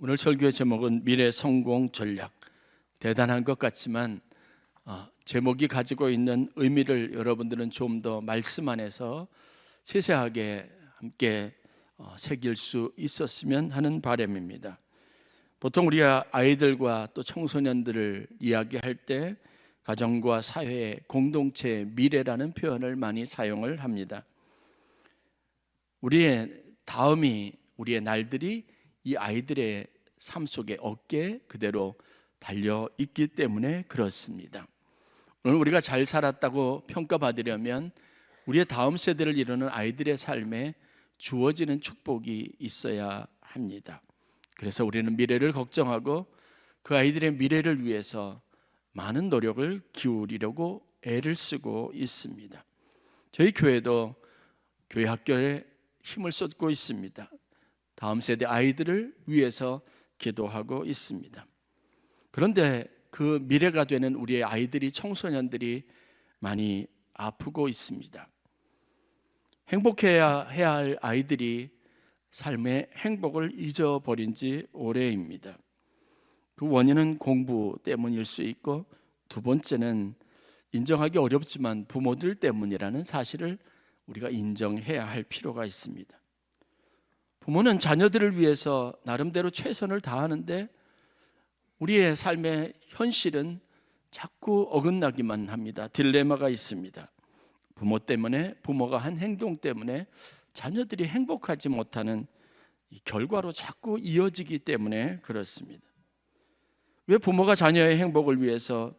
오늘 설교의 제목은 미래 성공 전략. 대단한 것 같지만 제목이 가지고 있는 의미를 여러분들은 좀 더 말씀 안에서 세세하게 함께 새길 수 있었으면 하는 바람입니다. 보통 우리가 아이들과 또 청소년들을 이야기할 때 가정과 사회, 공동체의 미래라는 표현을 많이 사용을 합니다. 우리의 다음이, 우리의 날들이 이 아이들의 삶 속에 어깨에 그대로 달려 있기 때문에 그렇습니다. 오늘 우리가 잘 살았다고 평가받으려면 우리의 다음 세대를 이루는 아이들의 삶에 주어지는 축복이 있어야 합니다. 그래서 우리는 미래를 걱정하고 그 아이들의 미래를 위해서 많은 노력을 기울이려고 애를 쓰고 있습니다. 저희 교회도 교회 학교에 힘을 쏟고 있습니다. 다음 세대 아이들을 위해서 기도하고 있습니다. 그런데 그 미래가 되는 우리의 아이들이, 청소년들이 많이 아프고 있습니다. 행복해야 할 아이들이 삶의 행복을 잊어버린 지 오래입니다. 그 원인은 공부 때문일 수 있고, 두 번째는 인정하기 어렵지만 부모들 때문이라는 사실을 우리가 인정해야 할 필요가 있습니다. 부모는 자녀들을 위해서 나름대로 최선을 다하는데 우리의 삶의 현실은 자꾸 어긋나기만 합니다. 딜레마가 있습니다. 부모 때문에, 부모가 한 행동 때문에 자녀들이 행복하지 못하는 이 결과로 자꾸 이어지기 때문에 그렇습니다. 왜 부모가 자녀의 행복을 위해서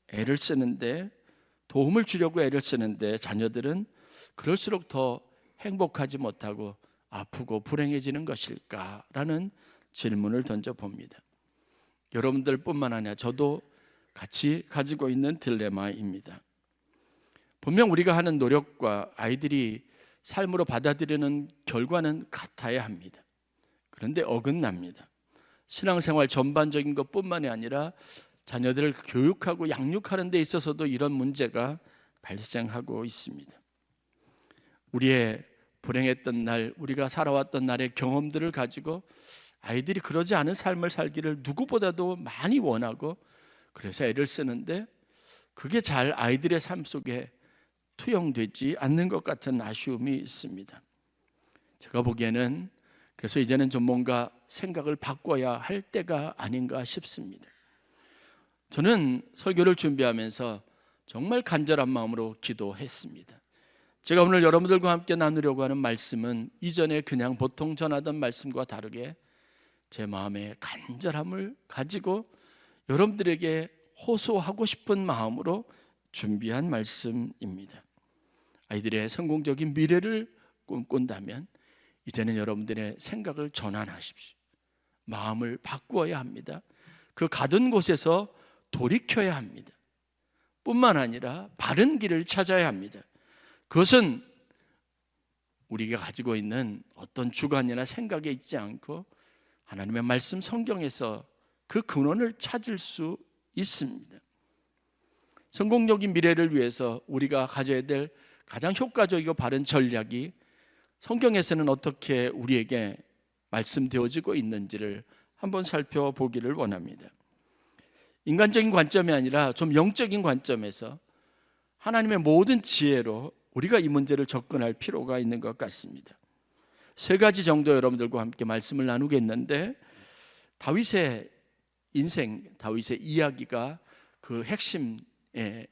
애를 쓰는데, 도움을 주려고 애를 쓰는데 자녀들은 그럴수록 더 행복하지 못하고 아프고 불행해지는 것일까라는 질문을 던져봅니다. 여러분들뿐만 아니라 저도 같이 가지고 있는 딜레마입니다. 분명 우리가 하는 노력과 아이들이 삶으로 받아들이는 결과는 같아야 합니다. 그런데 어긋납니다. 신앙생활 전반적인 것뿐만이 아니라 자녀들을 교육하고 양육하는 데 있어서도 이런 문제가 발생하고 있습니다. 우리의 불행했던 날, 우리가 살아왔던 날의 경험들을 가지고 아이들이 그러지 않은 삶을 살기를 누구보다도 많이 원하고, 그래서 애를 쓰는데 그게 잘 아이들의 삶 속에 투영되지 않는 것 같은 아쉬움이 있습니다. 제가 보기에는 그래서 이제는 좀 뭔가 생각을 바꿔야 할 때가 아닌가 싶습니다. 저는 설교를 준비하면서 정말 간절한 마음으로 기도했습니다. 제가 오늘 여러분들과 함께 나누려고 하는 말씀은 이전에 그냥 보통 전하던 말씀과 다르게 제 마음의 간절함을 가지고 여러분들에게 호소하고 싶은 마음으로 준비한 말씀입니다. 아이들의 성공적인 미래를 꿈꾼다면 이제는 여러분들의 생각을 전환하십시오. 마음을 바꾸어야 합니다. 그 가던 곳에서 돌이켜야 합니다. 뿐만 아니라 바른 길을 찾아야 합니다. 그것은 우리가 가지고 있는 어떤 주관이나 생각에 있지 않고 하나님의 말씀 성경에서 그 근원을 찾을 수 있습니다. 성공적인 미래를 위해서 우리가 가져야 될 가장 효과적이고 바른 전략이 성경에서는 어떻게 우리에게 말씀되어지고 있는지를 한번 살펴보기를 원합니다. 인간적인 관점이 아니라 좀 영적인 관점에서 하나님의 모든 지혜로 우리가 이 문제를 접근할 필요가 있는 것 같습니다. 세 가지 정도 여러분들과 함께 말씀을 나누겠는데, 다윗의 인생, 다윗의 이야기가 그 핵심에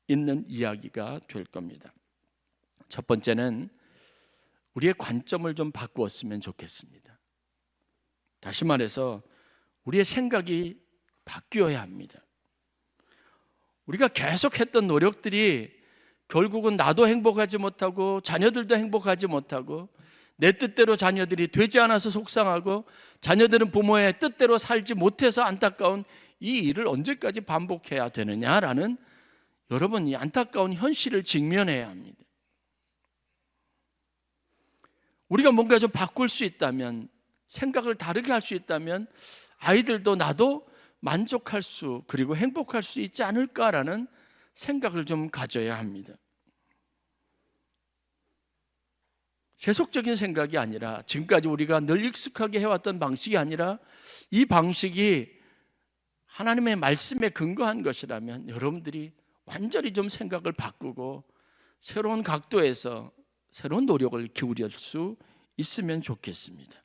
있는 이야기가 될 겁니다. 첫 번째는 우리의 관점을 좀 바꾸었으면 좋겠습니다. 다시 말해서 우리의 생각이 바뀌어야 합니다. 우리가 계속했던 노력들이 결국은 나도 행복하지 못하고 자녀들도 행복하지 못하고 내 뜻대로 자녀들이 되지 않아서 속상하고 자녀들은 부모의 뜻대로 살지 못해서 안타까운 이 일을 언제까지 반복해야 되느냐라는 여러분, 이 안타까운 현실을 직면해야 합니다. 우리가 뭔가 좀 바꿀 수 있다면, 생각을 다르게 할 수 있다면 아이들도 나도 만족할 수, 그리고 행복할 수 있지 않을까라는 생각을 좀 가져야 합니다. 세속적인 생각이 아니라, 지금까지 우리가 늘 익숙하게 해왔던 방식이 아니라 이 방식이 하나님의 말씀에 근거한 것이라면 여러분들이 완전히 좀 생각을 바꾸고 새로운 각도에서 새로운 노력을 기울일 수 있으면 좋겠습니다.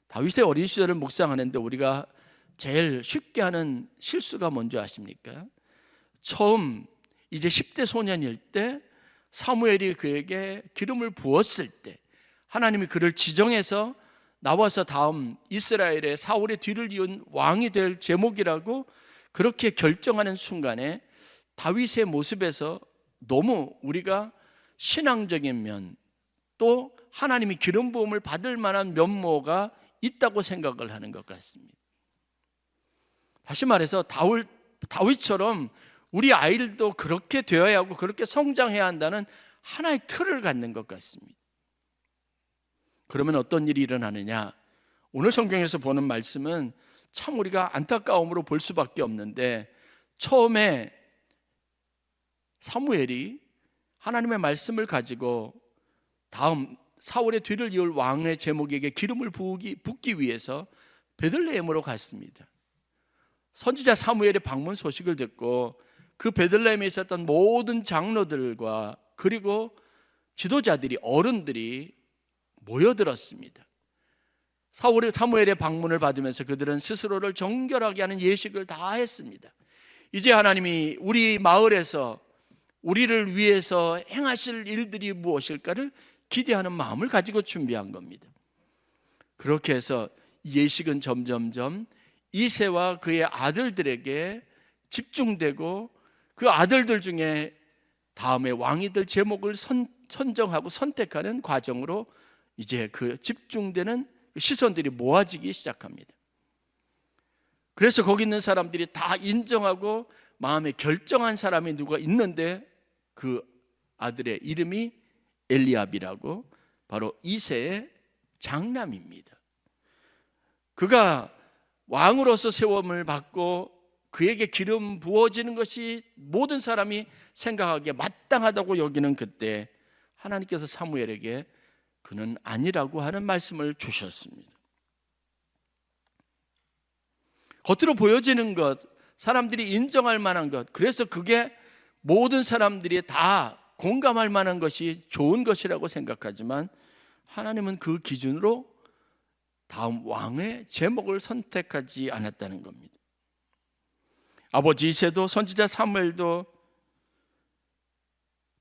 다윗의 어린 시절을 묵상하는데 우리가 제일 쉽게 하는 실수가 뭔지 아십니까? 처음 이제 10대 소년일 때 사무엘이 그에게 기름을 부었을 때, 하나님이 그를 지정해서 나와서 다음 이스라엘의 사울의 뒤를 이은 왕이 될 제목이라고 그렇게 결정하는 순간에 다윗의 모습에서 너무 우리가 신앙적인 면, 또 하나님이 기름 부음을 받을 만한 면모가 있다고 생각을 하는 것 같습니다. 다시 말해서 다윗처럼 우리 아이들도 그렇게 되어야 하고 그렇게 성장해야 한다는 하나의 틀을 갖는 것 같습니다. 그러면 어떤 일이 일어나느냐? 오늘 성경에서 보는 말씀은 참 우리가 안타까움으로 볼 수밖에 없는데, 처음에 사무엘이 하나님의 말씀을 가지고 다음 사울의 뒤를 이을 왕의 제목에게 기름을 붓기 위해서 베들레헴으로 갔습니다. 선지자 사무엘의 방문 소식을 듣고 그 베들레헴에 있었던 모든 장로들과 그리고 지도자들이, 어른들이 모여들었습니다. 사무엘의 방문을 받으면서 그들은 스스로를 정결하게 하는 예식을 다 했습니다. 이제 하나님이 우리 마을에서 우리를 위해서 행하실 일들이 무엇일까를 기대하는 마음을 가지고 준비한 겁니다. 그렇게 해서 예식은 점점점 이새와 그의 아들들에게 집중되고 그 아들들 중에 다음에 왕이 될 제목을 선정하고 선택하는 과정으로 이제 그 집중되는 시선들이 모아지기 시작합니다. 그래서 거기 있는 사람들이 다 인정하고 마음에 결정한 사람이 누가 있는데 그 아들의 이름이 엘리압이라고, 바로 이새의 장남입니다. 그가 왕으로서 세움을 받고 그에게 기름 부어지는 것이 모든 사람이 생각하기에 마땅하다고 여기는 그때 하나님께서 사무엘에게 그는 아니라고 하는 말씀을 주셨습니다. 겉으로 보여지는 것, 사람들이 인정할 만한 것, 그래서 그게 모든 사람들이 다 공감할 만한 것이 좋은 것이라고 생각하지만 하나님은 그 기준으로 다음 왕의 제목을 선택하지 않았다는 겁니다. 아버지 이새도 선지자 사무엘도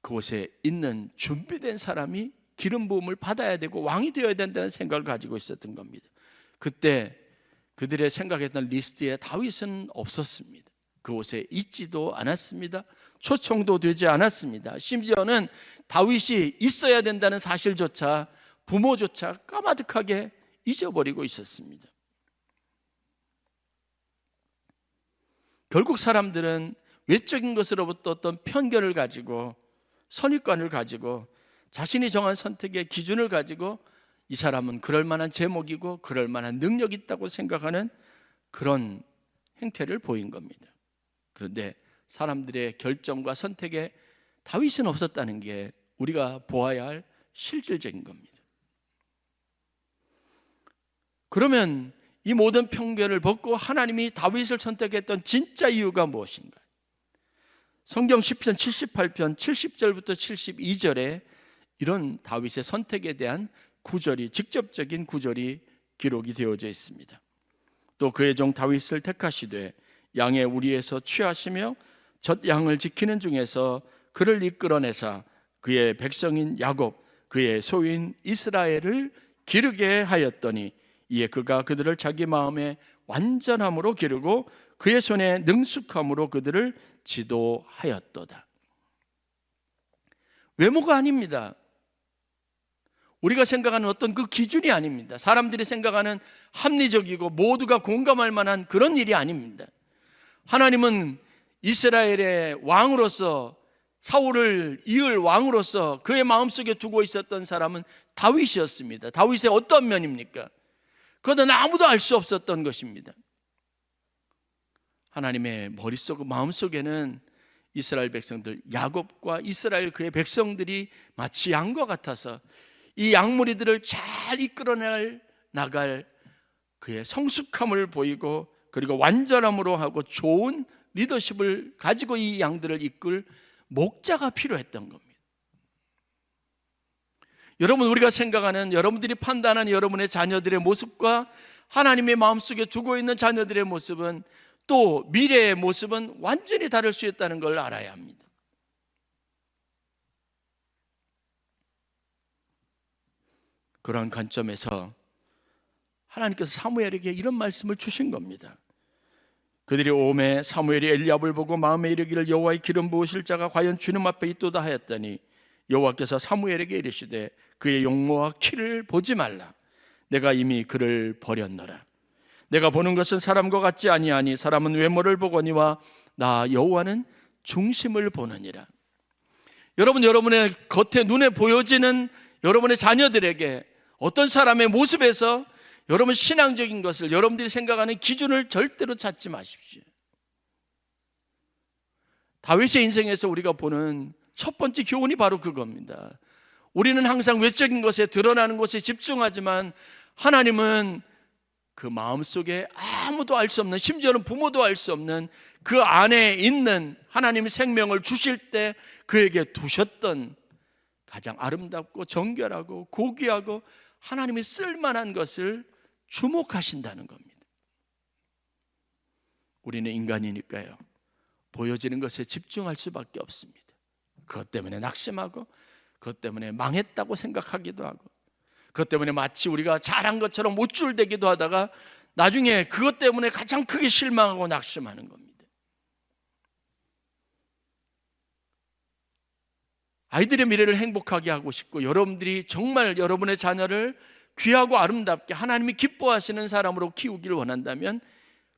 그곳에 있는 준비된 사람이 기름 부음을 받아야 되고 왕이 되어야 된다는 생각을 가지고 있었던 겁니다. 그때 그들의 생각했던 리스트에 다윗은 없었습니다. 그곳에 있지도 않았습니다. 초청도 되지 않았습니다. 심지어는 다윗이 있어야 된다는 사실조차 부모조차 까마득하게 잊어버리고 있었습니다. 결국 사람들은 외적인 것으로부터 어떤 편견을 가지고, 선입관을 가지고, 자신이 정한 선택의 기준을 가지고 이 사람은 그럴 만한 제목이고 그럴 만한 능력이 있다고 생각하는 그런 행태를 보인 겁니다. 그런데 사람들의 결정과 선택에 다윗은 없었다는 게 우리가 보아야 할 실질적인 겁니다. 그러면 이 모든 편견을 벗고 하나님이 다윗을 선택했던 진짜 이유가 무엇인가? 성경 시편 78편 70절부터 72절에 이런 다윗의 선택에 대한 구절이, 직접적인 구절이 기록이 되어져 있습니다. 또 그의 종 다윗을 택하시되 양의 우리에서 취하시며 젖 양을 지키는 중에서 그를 이끌어내사 그의 백성인 야곱, 그의 소유인 이스라엘을 기르게 하였더니 이에 그가 그들을 자기 마음에 완전함으로 기르고 그의 손에 능숙함으로 그들을 지도하였도다. 외모가 아닙니다. 우리가 생각하는 어떤 그 기준이 아닙니다. 사람들이 생각하는 합리적이고 모두가 공감할 만한 그런 일이 아닙니다. 하나님은 이스라엘의 왕으로서, 사울을 이을 왕으로서 그의 마음속에 두고 있었던 사람은 다윗이었습니다. 다윗의 어떤 면입니까? 그것은 아무도 알 수 없었던 것입니다. 하나님의 머릿속, 마음속에는 이스라엘 백성들, 야곱과 이스라엘 그의 백성들이 마치 양과 같아서 이 양무리들을 잘 이끌어 나갈 그의 성숙함을 보이고, 그리고 완전함으로 하고 좋은 리더십을 가지고 이 양들을 이끌 목자가 필요했던 겁니다. 여러분, 우리가 생각하는, 여러분들이 판단하는 여러분의 자녀들의 모습과 하나님의 마음속에 두고 있는 자녀들의 모습은, 또 미래의 모습은 완전히 다를 수 있다는 걸 알아야 합니다. 그러한 관점에서 하나님께서 사무엘에게 이런 말씀을 주신 겁니다. 그들이 오매 사무엘이 엘리압을 보고 마음에 이르기를 여호와의 기름 부으실 자가 과연 주님 앞에 있도다 하였더니, 여호와께서 사무엘에게 이르시되 그의 용모와 키를 보지 말라. 내가 이미 그를 버렸노라. 내가 보는 것은 사람과 같지 아니하니 사람은 외모를 보거니와 나 여호와는 중심을 보느니라. 여러분, 여러분의 겉에 눈에 보여지는 여러분의 자녀들에게 어떤 사람의 모습에서 여러분 신앙적인 것을, 여러분들이 생각하는 기준을 절대로 찾지 마십시오. 다윗의 인생에서 우리가 보는 첫 번째 교훈이 바로 그겁니다. 우리는 항상 외적인 것에, 드러나는 것에 집중하지만 하나님은 그 마음속에 아무도 알 수 없는, 심지어는 부모도 알 수 없는 그 안에 있는 하나님의 생명을 주실 때 그에게 두셨던 가장 아름답고 정결하고 고귀하고 하나님이 쓸만한 것을 주목하신다는 겁니다. 우리는 인간이니까요, 보여지는 것에 집중할 수밖에 없습니다. 그것 때문에 낙심하고, 그것 때문에 망했다고 생각하기도 하고, 그것 때문에 마치 우리가 잘한 것처럼 우쭐대기도 하다가 나중에 그것 때문에 가장 크게 실망하고 낙심하는 겁니다. 아이들의 미래를 행복하게 하고 싶고, 여러분들이 정말 여러분의 자녀를 귀하고 아름답게 하나님이 기뻐하시는 사람으로 키우기를 원한다면,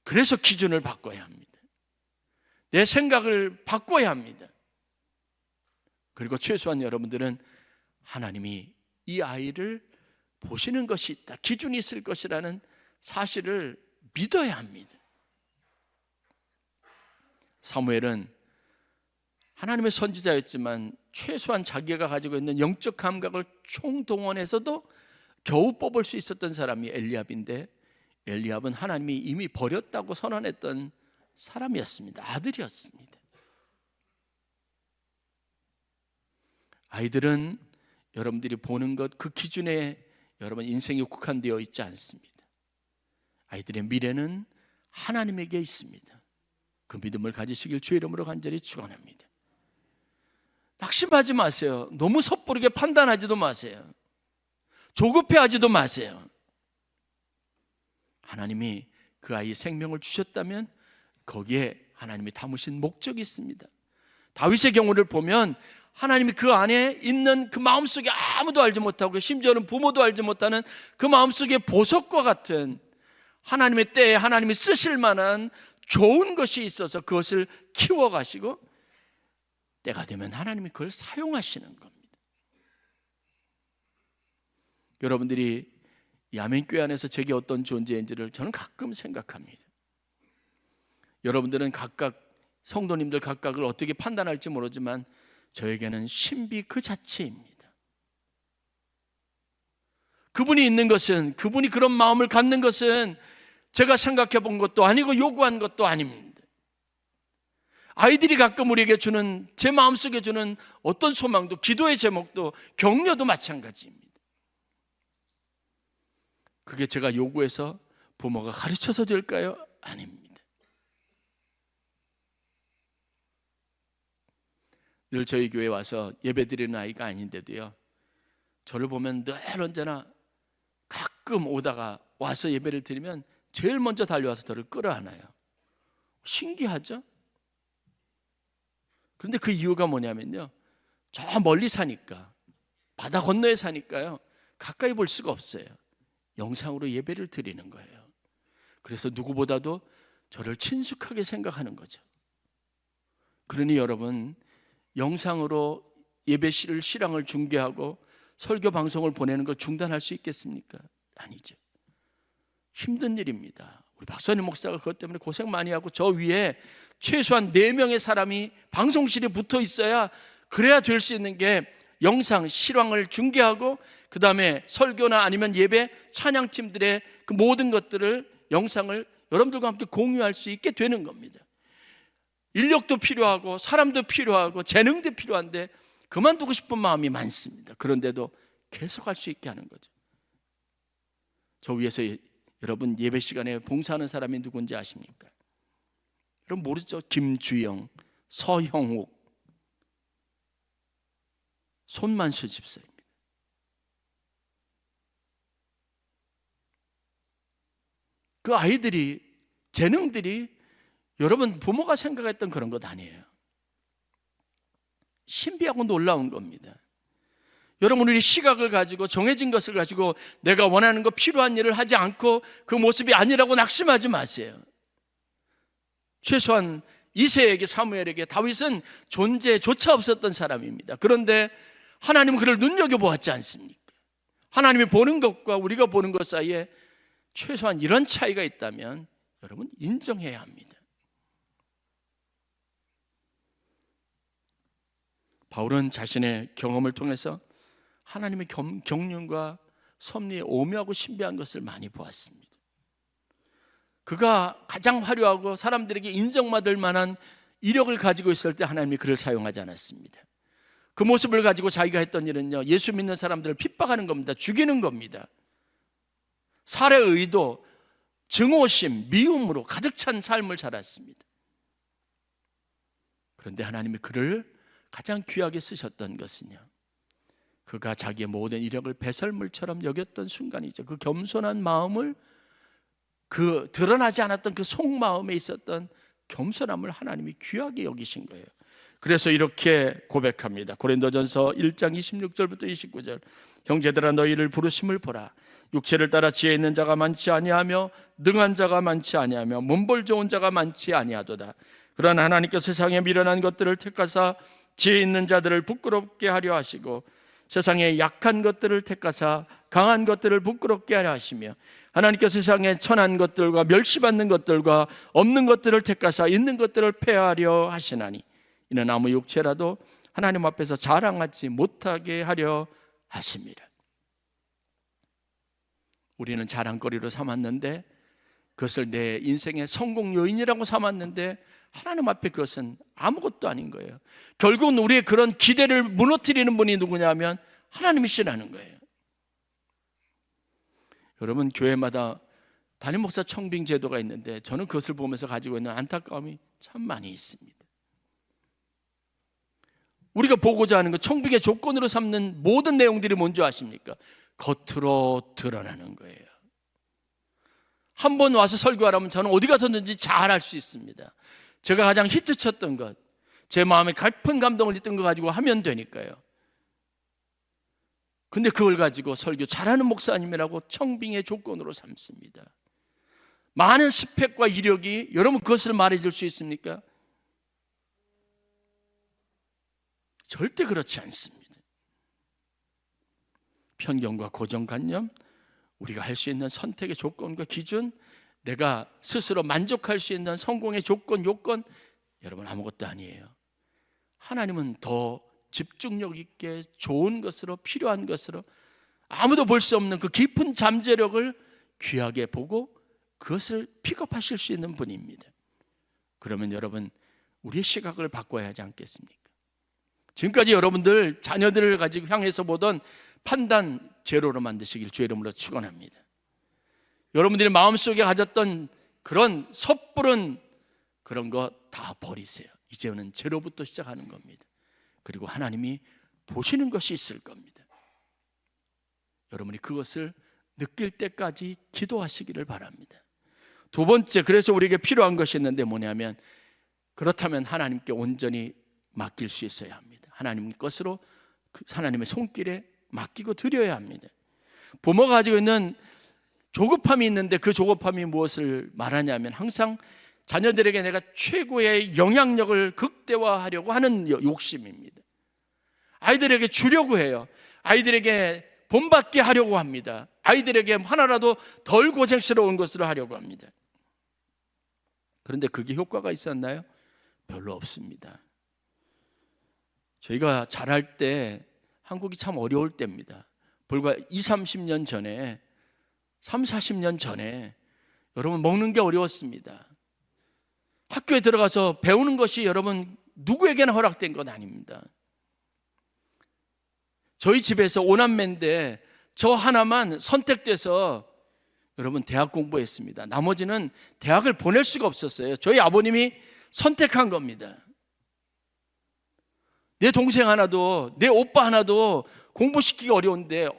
그래서 기준을 바꿔야 합니다. 내 생각을 바꿔야 합니다. 그리고 최소한 여러분들은 하나님이 이 아이를 보시는 것이 있다, 기준이 있을 것이라는 사실을 믿어야 합니다. 사무엘은 하나님의 선지자였지만 최소한 자기가 가지고 있는 영적 감각을 총동원해서도 겨우 뽑을 수 있었던 사람이 엘리압인데, 엘리압은 하나님이 이미 버렸다고 선언했던 사람이었습니다. 아들이었습니다. 아이들은 여러분들이 보는 것, 그 기준에 여러분 인생이 국한되어 있지 않습니다. 아이들의 미래는 하나님에게 있습니다. 그 믿음을 가지시길 주의 이름으로 간절히 축원합니다. 낙심하지 마세요. 너무 섣부르게 판단하지도 마세요. 조급해하지도 마세요. 하나님이 그 아이의 생명을 주셨다면 거기에 하나님이 담으신 목적이 있습니다. 다윗의 경우를 보면 하나님이 그 안에 있는 그 마음속에 아무도 알지 못하고, 심지어는 부모도 알지 못하는 그 마음속에 보석과 같은 하나님의 때에 하나님이 쓰실 만한 좋은 것이 있어서 그것을 키워가시고, 때가 되면 하나님이 그걸 사용하시는 겁니다. 여러분들이 야민교회 안에서 제게 어떤 존재인지를 저는 가끔 생각합니다. 여러분들은 각각, 성도님들 각각을 어떻게 판단할지 모르지만 저에게는 신비 그 자체입니다. 그분이 있는 것은, 그분이 그런 마음을 갖는 것은 제가 생각해 본 것도 아니고 요구한 것도 아닙니다. 아이들이 가끔 우리에게 주는, 제 마음속에 주는 어떤 소망도, 기도의 제목도, 격려도 마찬가지입니다. 그게 제가 요구해서 부모가 가르쳐서 될까요? 아닙니다. 늘 저희 교회에 와서 예배드리는 아이가 아닌데도요, 저를 보면 늘 언제나 가끔 오다가 와서 예배를 드리면 제일 먼저 달려와서 저를 끌어안아요. 신기하죠? 그런데 그 이유가 뭐냐면요, 저 멀리 사니까, 바다 건너에 사니까요, 가까이 볼 수가 없어요. 영상으로 예배를 드리는 거예요. 그래서 누구보다도 저를 친숙하게 생각하는 거죠. 그러니 여러분, 영상으로 예배를 실황을 중계하고 설교 방송을 보내는 걸 중단할 수 있겠습니까? 아니죠. 힘든 일입니다. 우리 박선희 목사가 그것 때문에 고생 많이 하고, 저 위에 최소한 4명의 사람이 방송실에 붙어 있어야, 그래야 될 수 있는 게 영상 실황을 중계하고 그 다음에 설교나 아니면 예배 찬양팀들의 그 모든 것들을, 영상을 여러분들과 함께 공유할 수 있게 되는 겁니다. 인력도 필요하고 사람도 필요하고 재능도 필요한데 그만두고 싶은 마음이 많습니다. 그런데도 계속 할 수 있게 하는 거죠. 저 위에서 여러분 예배 시간에 봉사하는 사람이 누군지 아십니까? 여러분 모르죠? 김주영, 서형욱, 손만수 집사입니다. 그 아이들이, 재능들이 여러분 부모가 생각했던 그런 것 아니에요. 신비하고 놀라운 겁니다. 여러분, 우리 시각을 가지고 정해진 것을 가지고 내가 원하는 거, 필요한 일을 하지 않고 그 모습이 아니라고 낙심하지 마세요. 최소한 이새에게, 사무엘에게 다윗은 존재조차 없었던 사람입니다. 그런데 하나님은 그를 눈여겨보았지 않습니까? 하나님이 보는 것과 우리가 보는 것 사이에 최소한 이런 차이가 있다면 여러분 인정해야 합니다. 바울은 자신의 경험을 통해서 하나님의 경륜과 섭리의 오묘하고 신비한 것을 많이 보았습니다. 그가 가장 화려하고 사람들에게 인정받을 만한 이력을 가지고 있을 때 하나님이 그를 사용하지 않았습니다. 그 모습을 가지고 자기가 했던 일은요, 예수 믿는 사람들을 핍박하는 겁니다. 죽이는 겁니다. 살해 의도, 증오심, 미움으로 가득 찬 삶을 살았습니다. 그런데 하나님이 그를 가장 귀하게 쓰셨던 것은요, 그가 자기의 모든 이력을 배설물처럼 여겼던 순간이죠. 그 겸손한 마음을, 그 드러나지 않았던 그 속마음에 있었던 겸손함을 하나님이 귀하게 여기신 거예요. 그래서 이렇게 고백합니다. 고린도전서 1장 26절부터 29절. 형제들아, 너희를 부르심을 보라. 육체를 따라 지혜 있는 자가 많지 아니하며 능한 자가 많지 아니하며 문벌 좋은 자가 많지 아니하도다. 그러나 하나님께 세상에 미련한 것들을 택하사 지혜 있는 자들을 부끄럽게 하려 하시고 세상에 약한 것들을 택하사 강한 것들을 부끄럽게 하려 하시며 하나님께 세상에 천한 것들과 멸시받는 것들과 없는 것들을 택하사 있는 것들을 폐하려 하시나니 이는 아무 육체라도 하나님 앞에서 자랑하지 못하게 하려 하십니다. 우리는 자랑거리로 삼았는데, 그것을 내 인생의 성공 요인이라고 삼았는데 하나님 앞에 그것은 아무것도 아닌 거예요. 결국은 우리의 그런 기대를 무너뜨리는 분이 누구냐면 하나님이시라는 거예요. 여러분, 교회마다 담임 목사 청빙 제도가 있는데 저는 그것을 보면서 가지고 있는 안타까움이 참 많이 있습니다. 우리가 보고자 하는 것, 청빙의 조건으로 삼는 모든 내용들이 뭔지 아십니까? 겉으로 드러나는 거예요. 한 번 와서 설교하라면 저는 어디 가서든지 잘할 수 있습니다. 제가 가장 히트쳤던 것, 제 마음에 깊은 감동을 입던 거 가지고 하면 되니까요. 근데 그걸 가지고 설교 잘하는 목사님이라고 청빙의 조건으로 삼습니다. 많은 스펙과 이력이, 여러분 그것을 말해줄 수 있습니까? 절대 그렇지 않습니다. 편견과 고정관념, 우리가 할 수 있는 선택의 조건과 기준, 내가 스스로 만족할 수 있는 성공의 조건, 요건, 여러분 아무것도 아니에요. 하나님은 더 집중력 있게 좋은 것으로, 필요한 것으로, 아무도 볼 수 없는 그 깊은 잠재력을 귀하게 보고 그것을 픽업하실 수 있는 분입니다. 그러면 여러분, 우리의 시각을 바꿔야 하지 않겠습니까? 지금까지 여러분들 자녀들을 가지고 향해서 보던 판단 제로로 만드시길 주의 이름으로 축원합니다. 여러분들이 마음속에 가졌던 그런 섣부른 그런 거 다 버리세요. 이제는 제로부터 시작하는 겁니다. 그리고 하나님이 보시는 것이 있을 겁니다. 여러분이 그것을 느낄 때까지 기도하시기를 바랍니다. 두 번째, 그래서 우리에게 필요한 것이 있는데 뭐냐면, 그렇다면 하나님께 온전히 맡길 수 있어야 합니다. 하나님 것으로, 하나님의 손길에 맡기고 드려야 합니다. 부모가 가지고 있는 조급함이 있는데 그 조급함이 무엇을 말하냐면 항상 자녀들에게 내가 최고의 영향력을 극대화하려고 하는 욕심입니다. 아이들에게 주려고 해요. 아이들에게 본받게 하려고 합니다. 아이들에게 하나라도 덜 고생스러운 것으로 하려고 합니다. 그런데 그게 효과가 있었나요? 별로 없습니다. 저희가 자랄 때 한국이 참 어려울 때입니다. 불과 30년 전에, 40년 전에 여러분 먹는 게 어려웠습니다. 학교에 들어가서 배우는 것이 여러분 누구에게나 허락된 건 아닙니다. 저희 집에서 5남매인데 저 하나만 선택돼서 여러분 대학 공부했습니다. 나머지는 대학을 보낼 수가 없었어요. 저희 아버님이 선택한 겁니다. 내 동생 하나도, 내 오빠 하나도 공부시키기 어려운데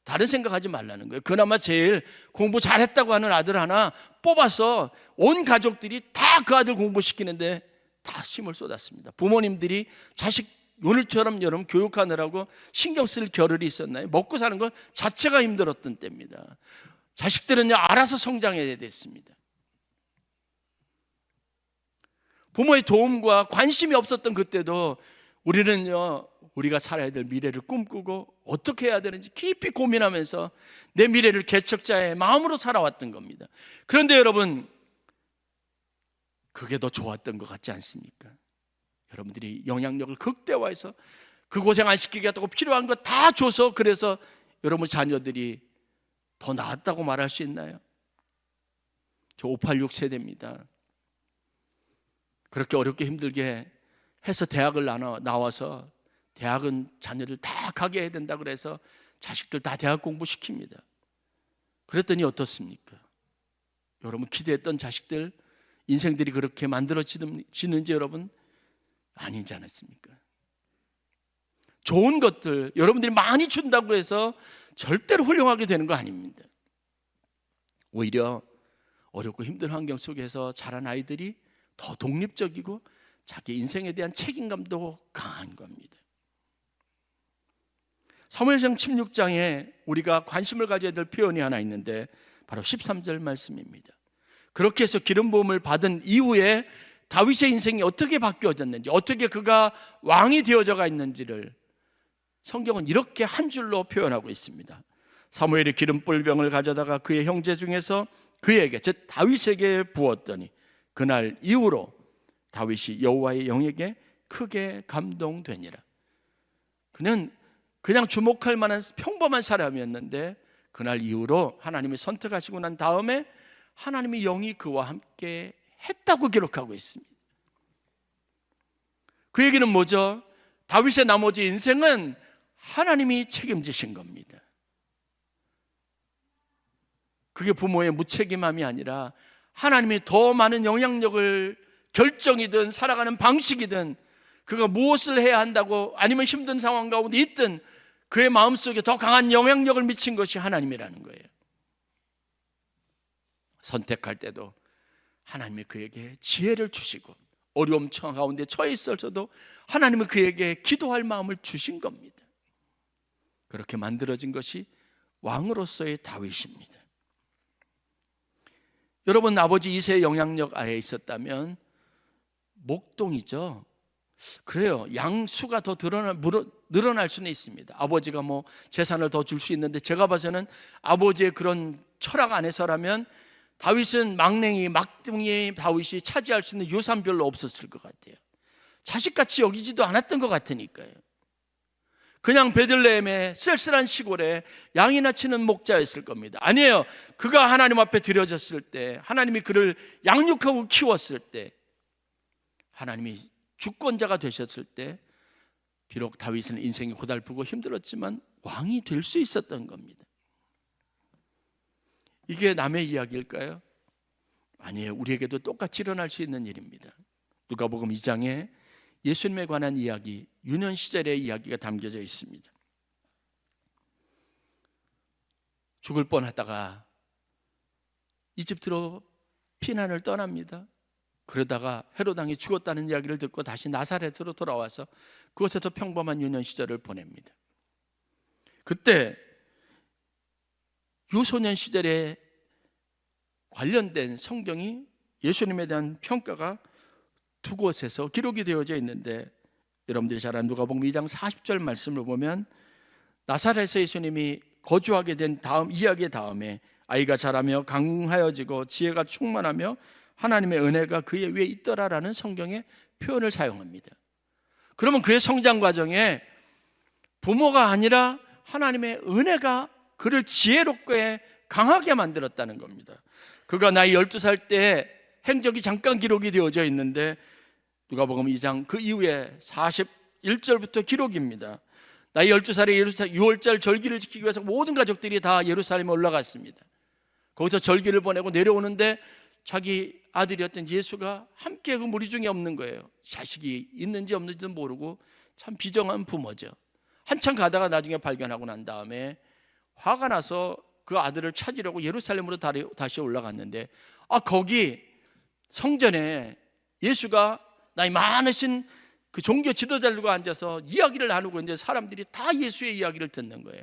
다른 생각하지 말라는 거예요. 그나마 제일 공부 잘했다고 하는 아들 하나 뽑아서 온 가족들이 다 그 아들 공부시키는데 다 힘을 쏟았습니다. 부모님들이 자식 오늘처럼 여러분 교육하느라고 신경 쓸 겨를이 있었나요? 먹고 사는 것 자체가 힘들었던 때입니다. 자식들은요 알아서 성장해야 됐습니다. 부모의 도움과 관심이 없었던 그때도 우리는요 우리가 살아야 될 미래를 꿈꾸고 어떻게 해야 되는지 깊이 고민하면서 내 미래를 개척자의 마음으로 살아왔던 겁니다. 그런데 여러분 그게 더 좋았던 것 같지 않습니까? 여러분들이 영향력을 극대화해서 그 고생 안 시키겠다고 필요한 거 다 줘서 그래서 여러분 자녀들이 더 나았다고 말할 수 있나요? 저 586 세대입니다. 그렇게 어렵게 힘들게 해서 대학을 나와서 대학은 자녀를 다 가게 해야 된다 그래서 자식들 다 대학 공부시킵니다. 그랬더니 어떻습니까? 여러분 기대했던 자식들 인생들이 그렇게 만들어지는지 여러분 아니지 않았습니까? 좋은 것들 여러분들이 많이 준다고 해서 절대로 훌륭하게 되는 거 아닙니다. 오히려 어렵고 힘든 환경 속에서 자란 아이들이 더 독립적이고 자기 인생에 대한 책임감도 강한 겁니다. 사무엘상 16장에 우리가 관심을 가져야 될 표현이 하나 있는데 바로 13절 말씀입니다. 그렇게 해서 기름 부음을 받은 이후에 다윗의 인생이 어떻게 바뀌어졌는지, 어떻게 그가 왕이 되어져가 있는지를 성경은 이렇게 한 줄로 표현하고 있습니다. 사무엘이 기름 뿔병을 가져다가 그의 형제 중에서 그에게, 즉 다윗에게 부었더니 그날 이후로 다윗이 여호와의 영에게 크게 감동되니라. 그는 그냥 주목할 만한 평범한 사람이었는데 그날 이후로 하나님이 선택하시고 난 다음에 하나님의 영이 그와 함께 했다고 기록하고 있습니다. 그 얘기는 뭐죠? 다윗의 나머지 인생은 하나님이 책임지신 겁니다. 그게 부모의 무책임함이 아니라 하나님이 더 많은 영향력을 결정이든 살아가는 방식이든 그가 무엇을 해야 한다고 아니면 힘든 상황 가운데 있든 그의 마음속에 더 강한 영향력을 미친 것이 하나님이라는 거예요. 선택할 때도 하나님이 그에게 지혜를 주시고 어려움 가운데 처해 있어서도 하나님은 그에게 기도할 마음을 주신 겁니다. 그렇게 만들어진 것이 왕으로서의 다윗입니다. 여러분 아버지 이세의 영향력 아래에 있었다면 목동이죠. 그래요. 양수가 더 늘어날 수는 있습니다. 아버지가 뭐 재산을 더 줄 수 있는데 제가 봐서는 아버지의 그런 철학 안에서라면 다윗은 막둥이 다윗이 차지할 수 있는 유산 별로 없었을 것 같아요. 자식같이 여기지도 않았던 것 같으니까요. 그냥 베들레헴의 쓸쓸한 시골에 양이나 치는 목자였을 겁니다. 아니에요. 그가 하나님 앞에 드려졌을 때, 하나님이 그를 양육하고 키웠을 때, 하나님이 주권자가 되셨을 때 비록 다윗은 인생이 고달프고 힘들었지만 왕이 될 수 있었던 겁니다. 이게 남의 이야기일까요? 아니에요. 우리에게도 똑같이 일어날 수 있는 일입니다. 누가복음 2장에 예수님에 관한 이야기, 유년 시절의 이야기가 담겨져 있습니다. 죽을 뻔하다가 이집트로 피난을 떠납니다. 그러다가 헤롯 왕이 죽었다는 이야기를 듣고 다시 나사렛으로 돌아와서 그곳에서 평범한 유년 시절을 보냅니다. 그때 유소년 시절에 관련된 성경이 예수님에 대한 평가가 두 곳에서 기록이 되어져 있는데 여러분들이 잘 아는 누가복음 2장 40절 말씀을 보면 나사렛에서 예수님이 거주하게 된 다음 이야기 다음에 아이가 자라며 강하여지고 지혜가 충만하며 하나님의 은혜가 그의 위에 있더라라는 성경의 표현을 사용합니다. 그러면 그의 성장 과정에 부모가 아니라 하나님의 은혜가 그를 지혜롭게 강하게 만들었다는 겁니다. 그가 나이 12살 때 행적이 잠깐 기록이 되어져 있는데 누가복음 2장 그 이후에 41절부터 기록입니다. 나이 12살에 6월절 절기를 지키기 위해서 모든 가족들이 다 예루살렘에 올라갔습니다. 거기서 절기를 보내고 내려오는데 자기 아들이었던 예수가 함께 그 무리 중에 없는 거예요. 자식이 있는지 없는지도 모르고 참 비정한 부모죠. 한참 가다가 나중에 발견하고 난 다음에 화가 나서 그 아들을 찾으려고 예루살렘으로 다시 올라갔는데 거기 성전에 예수가 나이 많으신 그 종교 지도자들과 앉아서 이야기를 나누고 이제 사람들이 다 예수의 이야기를 듣는 거예요.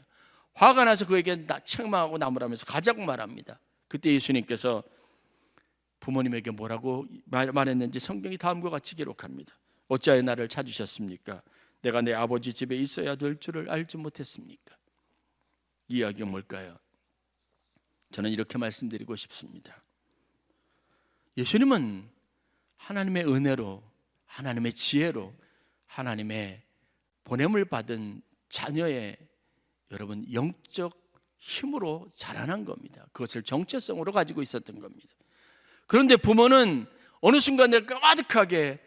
화가 나서 그에게 책망하고 나무라면서 가자고 말합니다. 그때 예수님께서 부모님에게 뭐라고 말했는지 성경이 다음과 같이 기록합니다. 어찌하여 나를 찾으셨습니까? 내가 내 아버지 집에 있어야 될 줄을 알지 못했습니까? 이 이야기가 뭘까요? 저는 이렇게 말씀드리고 싶습니다. 예수님은 하나님의 은혜로, 하나님의 지혜로, 하나님의 보냄을 받은 자녀의 여러분 영적 힘으로 자라난 겁니다. 그것을 정체성으로 가지고 있었던 겁니다. 그런데 부모는 어느 순간 내가 까마득하게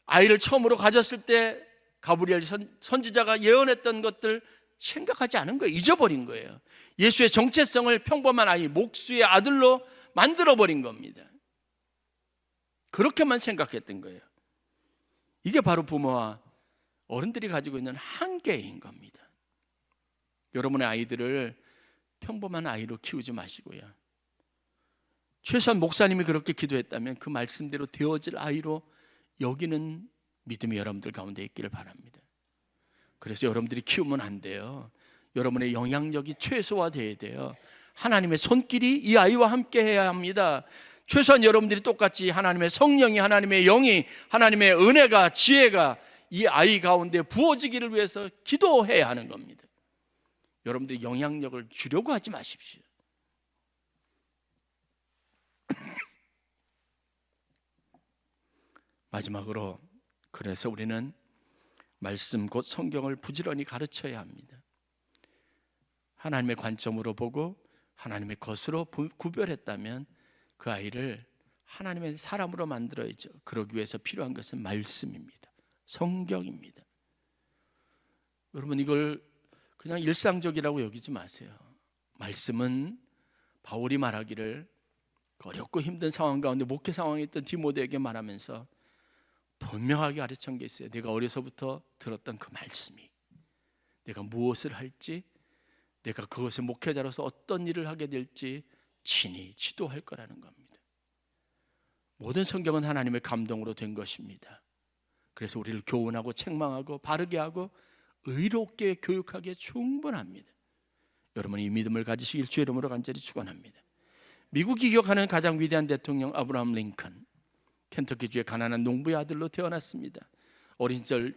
아이를 처음으로 가졌을 때 가브리엘 선지자가 예언했던 것들 생각하지 않은 거예요. 잊어버린 거예요. 예수의 정체성을 평범한 아이, 목수의 아들로 만들어버린 겁니다. 그렇게만 생각했던 거예요. 이게 바로 부모와 어른들이 가지고 있는 한계인 겁니다. 여러분의 아이들을 평범한 아이로 키우지 마시고요, 최소한 목사님이 그렇게 기도했다면 그 말씀대로 되어질 아이로 여기는 믿음이 여러분들 가운데 있기를 바랍니다. 그래서 여러분들이 키우면 안 돼요. 여러분의 영향력이 최소화돼야 돼요. 하나님의 손길이 이 아이와 함께 해야 합니다. 최소한 여러분들이 똑같이 하나님의 성령이, 하나님의 영이, 하나님의 은혜가, 지혜가 이 아이 가운데 부어지기를 위해서 기도해야 하는 겁니다. 여러분들이 영향력을 주려고 하지 마십시오. 마지막으로, 그래서 우리는 말씀 곧 성경을 부지런히 가르쳐야 합니다. 하나님의 관점으로 보고 하나님의 것으로 구별했다면 그 아이를 하나님의 사람으로 만들어야죠. 그러기 위해서 필요한 것은 말씀입니다. 성경입니다. 여러분, 이걸 그냥 일상적이라고 여기지 마세요. 말씀은 바울이 말하기를 어렵고 힘든 상황 가운데 목회 상황에 있던 디모데에게 말하면서 분명하게 가르친 게 있어요. 내가 어려서부터 들었던 그 말씀이 내가 무엇을 할지, 내가 그것의 목회자로서 어떤 일을 하게 될지 친히 지도할 거라는 겁니다. 모든 성경은 하나님의 감동으로 된 것입니다. 그래서 우리를 교훈하고 책망하고 바르게 하고 의롭게 교육하기에 충분합니다. 여러분이 이 믿음을 가지시길 주의 이름으로 간절히 축원합니다. 미국이 기억하는 가장 위대한 대통령 아브라함 링컨, 켄터키주의 가난한 농부의 아들로 태어났습니다. 어린 시절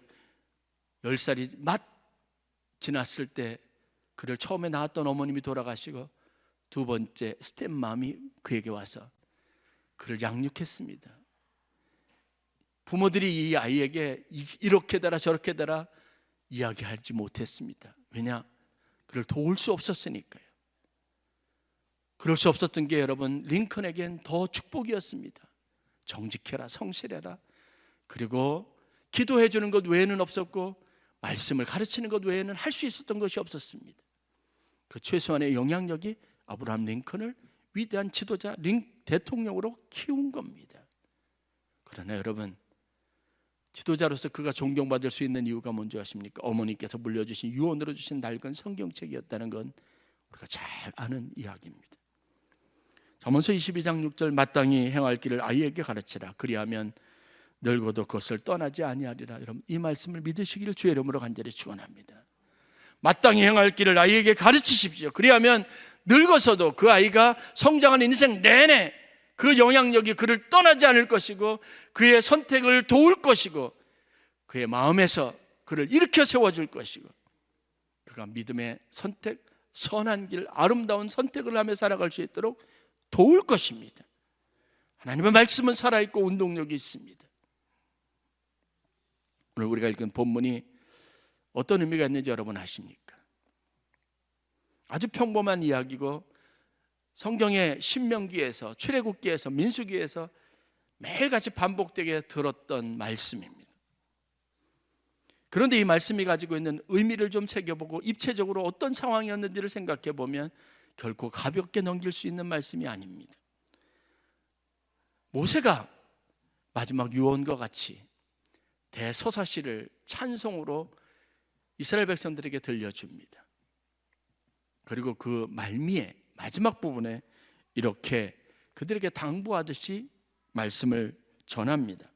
10살이 막 지났을 때 그를 처음에 낳았던 어머님이 돌아가시고 두 번째 스텝맘이 그에게 와서 그를 양육했습니다. 부모들이 이 아이에게 이렇게 되라 저렇게 되라 이야기하지 못했습니다. 왜냐? 그를 도울 수 없었으니까요. 그럴 수 없었던 게 여러분, 링컨에겐 더 축복이었습니다. 정직해라, 성실해라, 그리고 기도해 주는 것 외에는 없었고 말씀을 가르치는 것 외에는 할 수 있었던 것이 없었습니다. 그 최소한의 영향력이 아브라함 링컨을 위대한 지도자, 대통령으로 키운 겁니다. 그러나 여러분, 지도자로서 그가 존경받을 수 있는 이유가 뭔지 아십니까? 어머니께서 물려주신 유언으로 주신 낡은 성경책이었다는 건 우리가 잘 아는 이야기입니다. 잠언서 22장 6절, 마땅히 행할 길을 아이에게 가르치라. 그리하면 늙어도 그것을 떠나지 아니하리라. 여러분, 이 말씀을 믿으시기를 주의 이름으로 간절히 축원합니다. 마땅히 행할 길을 아이에게 가르치십시오. 그리하면 늙어서도 그 아이가 성장하는 인생 내내 그 영향력이 그를 떠나지 않을 것이고 그의 선택을 도울 것이고 그의 마음에서 그를 일으켜 세워줄 것이고 그가 믿음의 선택, 선한 길, 아름다운 선택을 하며 살아갈 수 있도록 도울 것입니다. 하나님의 말씀은 살아있고 운동력이 있습니다. 오늘 우리가 읽은 본문이 어떤 의미가 있는지 여러분 아십니까? 아주 평범한 이야기고 성경의 신명기에서, 출애굽기에서, 민수기에서 매일같이 반복되게 들었던 말씀입니다. 그런데 이 말씀이 가지고 있는 의미를 좀 새겨보고 입체적으로 어떤 상황이었는지를 생각해 보면 결코 가볍게 넘길 수 있는 말씀이 아닙니다. 모세가 마지막 유언과 같이 대서사시를 찬송으로 이스라엘 백성들에게 들려줍니다. 그리고 그 말미에 마지막 부분에 이렇게 그들에게 당부하듯이 말씀을 전합니다.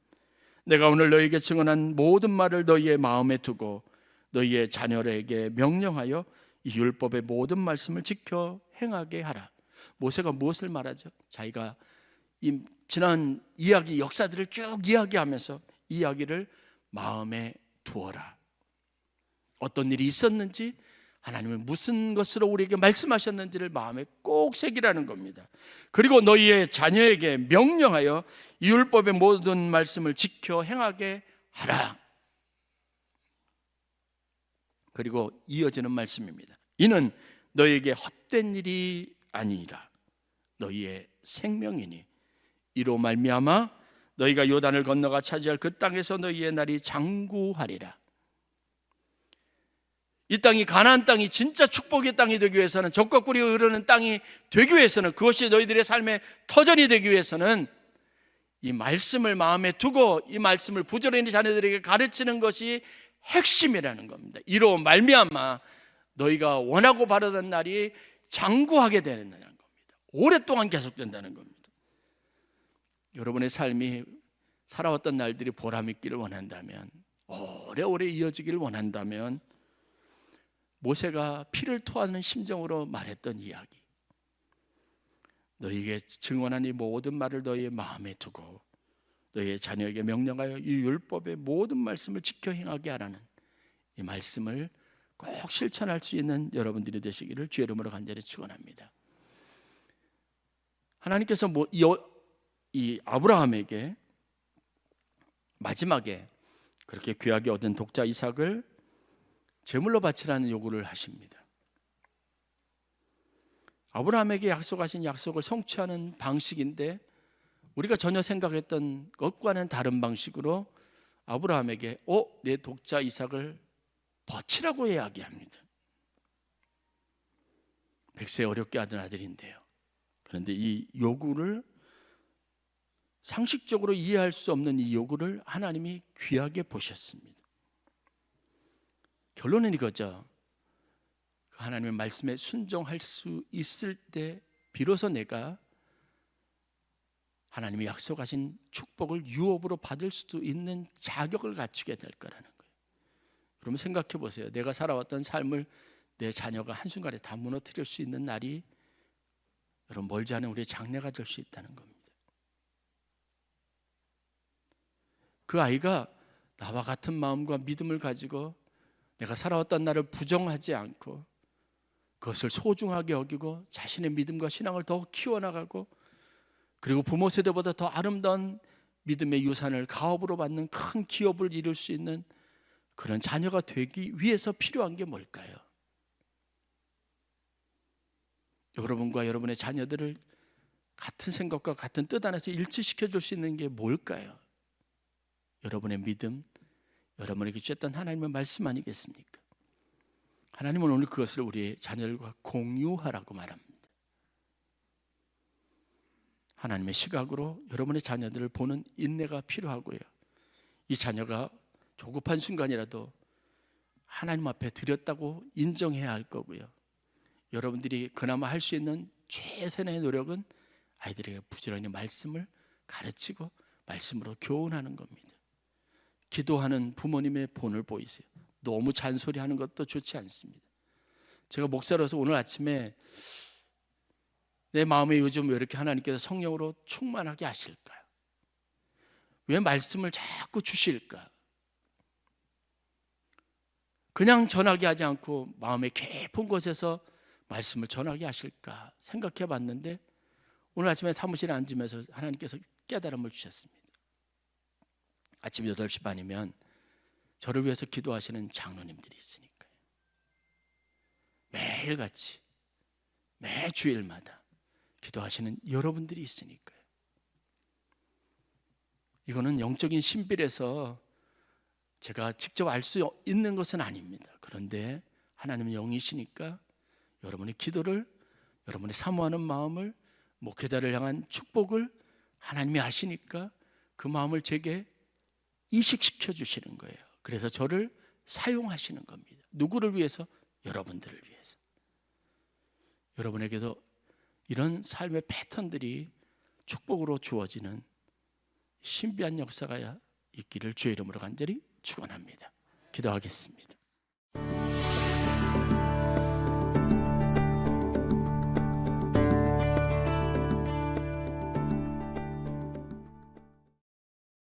내가 오늘 너희에게 증언한 모든 말을 너희의 마음에 두고 너희의 자녀에게 명령하여 이 율법의 모든 말씀을 지켜 행하게 하라. 모세가 무엇을 말하죠? 자기가 이 지난 이야기, 역사들을 쭉 이야기하면서 이 이야기를 마음에 두어라. 어떤 일이 있었는지, 하나님은 무슨 것으로 우리에게 말씀하셨는지를 마음에 꼭 새기라는 겁니다. 그리고 너희의 자녀에게 명령하여 이 율법의 모든 말씀을 지켜 행하게 하라. 그리고 이어지는 말씀입니다. 이는 너희에게 헛된 일이 아니라 너희의 생명이니 이로 말미암아 너희가 요단을 건너가 차지할 그 땅에서 너희의 날이 장구하리라. 이 땅이 가나안 땅이 진짜 축복의 땅이 되기 위해서는, 적과 꿀이 흐르는 땅이 되기 위해서는, 그것이 너희들의 삶의 터전이 되기 위해서는 이 말씀을 마음에 두고 이 말씀을 부지런히 자녀들에게 가르치는 것이 핵심이라는 겁니다. 이로 말미암아 너희가 원하고 바라던 날이 장구하게 되는 겁니다. 오랫동안 계속된다는 겁니다. 여러분의 삶이 살아왔던 날들이 보람있기를 원한다면, 오래오래 이어지기를 원한다면 모세가 피를 토하는 심정으로 말했던 이야기, 너희에게 증언한 이 모든 말을 너희의 마음에 두고 너희의 자녀에게 명령하여 이 율법의 모든 말씀을 지켜 행하게 하라는 이 말씀을 꼭 실천할 수 있는 여러분들이 되시기를 주의 이름으로 간절히 축원합니다. 하나님께서 이 아브라함에게 마지막에 그렇게 귀하게 얻은 독자 이삭을 제물로 바치라는 요구를 하십니다. 아브라함에게 약속하신 약속을 성취하는 방식인데 우리가 전혀 생각했던 것과는 다른 방식으로 아브라함에게 내 독자 이삭을 바치라고 이야기합니다. 100세 어렵게 얻은 아들인데요. 그런데 이 요구를, 상식적으로 이해할 수 없는 이 요구를 하나님이 귀하게 보셨습니다. 결론은 이거죠. 하나님의 말씀에 순종할 수 있을 때 비로소 내가 하나님이 약속하신 축복을 유업으로 받을 수도 있는 자격을 갖추게 될 거라는 거예요. 그러면 생각해 보세요. 내가 살아왔던 삶을 내 자녀가 한순간에 다 무너뜨릴 수 있는 날이 여러분 멀지 않은 우리의 장래가 될 수 있다는 겁니다. 그 아이가 나와 같은 마음과 믿음을 가지고 내가 살아왔던 날을 부정하지 않고 그것을 소중하게 여기고 자신의 믿음과 신앙을 더욱 키워나가고, 그리고 부모 세대보다 더 아름다운 믿음의 유산을 가업으로 받는 큰 기업을 이룰 수 있는 그런 자녀가 되기 위해서 필요한 게 뭘까요? 여러분과 여러분의 자녀들을 같은 생각과 같은 뜻 안에서 일치시켜 줄 수 있는 게 뭘까요? 여러분의 믿음, 여러분에게 주셨던 하나님의 말씀 아니겠습니까? 하나님은 오늘 그것을 우리의 자녀들과 공유하라고 말합니다. 하나님의 시각으로 여러분의 자녀들을 보는 인내가 필요하고요. 이 자녀가 조급한 순간이라도 하나님 앞에 드렸다고 인정해야 할 거고요. 여러분들이 그나마 할 수 있는 최선의 노력은 아이들에게 부지런히 말씀을 가르치고 말씀으로 교훈하는 겁니다. 기도하는 부모님의 본을 보이세요. 너무 잔소리하는 것도 좋지 않습니다. 제가 목사로서 오늘 아침에 내 마음에 요즘 왜 이렇게 하나님께서 성령으로 충만하게 하실까요? 왜 말씀을 자꾸 주실까? 그냥 전하게 하지 않고 마음의 깊은 곳에서 말씀을 전하게 하실까 생각해 봤는데 오늘 아침에 사무실에 앉으면서 하나님께서 깨달음을 주셨습니다. 아침 8시 반이면 저를 위해서 기도하시는 장로님들이 있으니까요. 매일같이 매 주일마다 기도하시는 여러분들이 있으니까요. 이거는 영적인 신비라서 제가 직접 알 수 있는 것은 아닙니다. 그런데 하나님은 영이시니까 여러분의 기도를, 여러분의 사모하는 마음을, 목회자를 향한 축복을 하나님이 아시니까 그 마음을 제게 이식시켜 주시는 거예요. 그래서 저를 사용하시는 겁니다. 누구를 위해서? 여러분들을 위해서. 여러분에게도 이런 삶의 패턴들이 축복으로 주어지는 신비한 역사가 있기를 주의 이름으로 간절히 축원합니다. 기도하겠습니다.